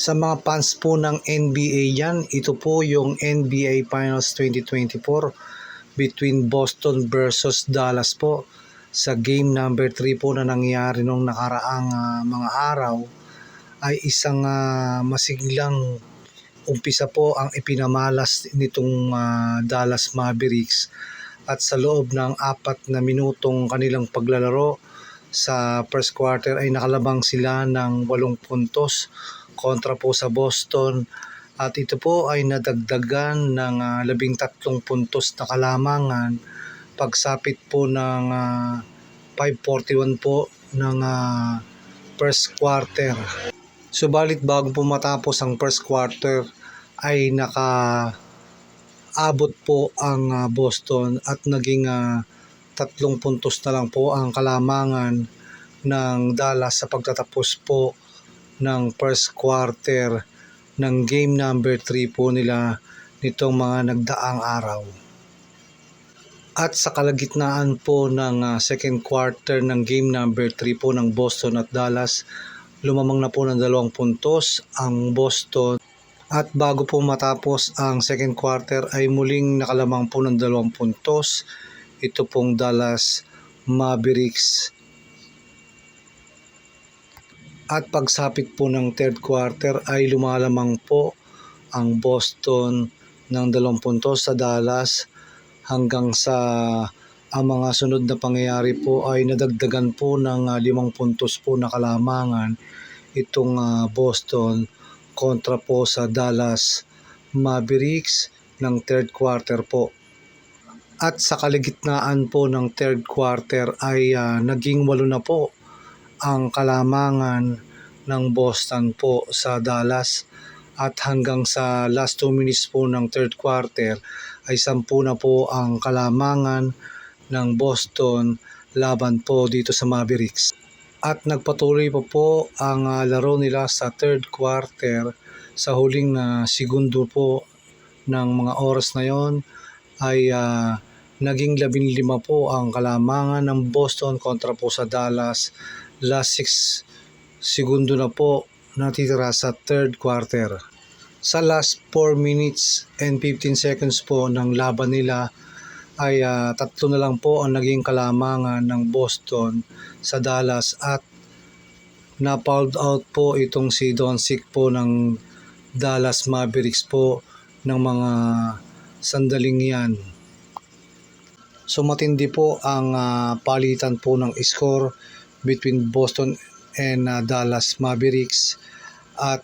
Sa mga fans po ng NBA yan, ito po yung NBA Finals 2024 between Boston versus Dallas po. Sa game number 3 po na nangyari nung nakaraang mga araw ay isang masiglang umpisa po ang ipinamalas nitong Dallas Mavericks, at sa loob ng 4 na minutong kanilang paglalaro sa first quarter ay nakalabang sila ng 8 puntos kontra po sa Boston, at ito po ay nadagdagan ng 13 puntos na kalamangan pagsapit po ng 5:41 po ng first quarter. Subalit bago po matapos ang first quarter ay nakaabot po ang Boston at naging 3 puntos na lang po ang kalamangan ng Dallas sa pagtatapos po ng first quarter ng game number 3 po nila nitong mga nagdaang araw. At sa kalagitnaan po ng second quarter ng game number 3 po ng Boston at Dallas, lumamang na po ng 2 puntos ang Boston, at bago po matapos ang second quarter ay muling nakalamang po ng 2 puntos ito pong Dallas Mavericks. At pagsapit po ng third quarter ay lumalamang po ang Boston ng 2 puntos sa Dallas, hanggang sa ang mga sunod na pangyayari po ay nadagdagan po ng 5 puntos po na kalamangan itong Boston kontra po sa Dallas Mavericks ng third quarter po. At sa kalagitnaan po ng third quarter ay naging 8 na po ang kalamangan ng Boston po sa Dallas, at hanggang sa last 2 minutes po ng third quarter ay 10 na po ang kalamangan ng Boston laban po dito sa Mavericks. At nagpatuloy po ang laro nila sa third quarter. Sa huling segundo po ng mga oras na yon ay naging 15 po ang kalamangan ng Boston kontra po sa Dallas. Last 6 segundo na po natitira sa third quarter. Sa last 4 minutes and 15 seconds po ng laban nila ay 3 na lang po ang naging kalamangan ng Boston sa Dallas, at na-fouled out po itong si Doncic po ng Dallas Mavericks po ng mga sandaling yan. So matindi po ang palitan po ng score between Boston and Dallas Mavericks, at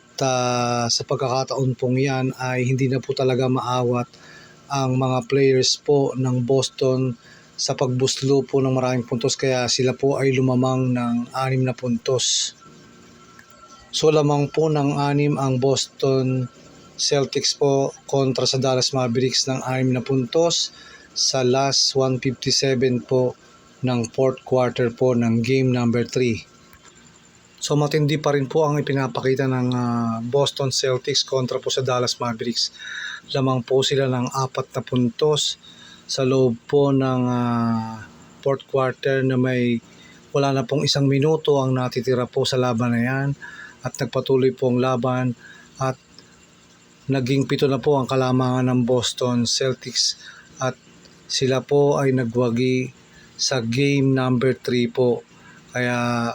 sa pagkakataon pong yan ay hindi na po talaga maawat ang mga players po ng Boston sa pagbuslo po ng maraming puntos, kaya sila po ay lumamang ng 6 na puntos. So lamang po ng 6 ang Boston Celtics po kontra sa Dallas Mavericks ng 6 na puntos sa last 1:57 po ng fourth quarter po ng game number 3. So matindi pa rin po ang ipinapakita ng Boston Celtics kontra po sa Dallas Mavericks. Lamang po sila ng 4 na puntos sa loob po ng fourth quarter na may wala na pong 1 minuto ang natitira po sa laban na yan, at nagpatuloy po ang laban at naging 7 na po ang kalamangan ng Boston Celtics, at sila po ay nagwagi sa game number 3 po. Kaya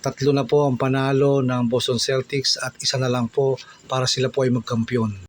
3 na po ang panalo ng Boston Celtics at 1 na lang po para sila po ay magkampiyon.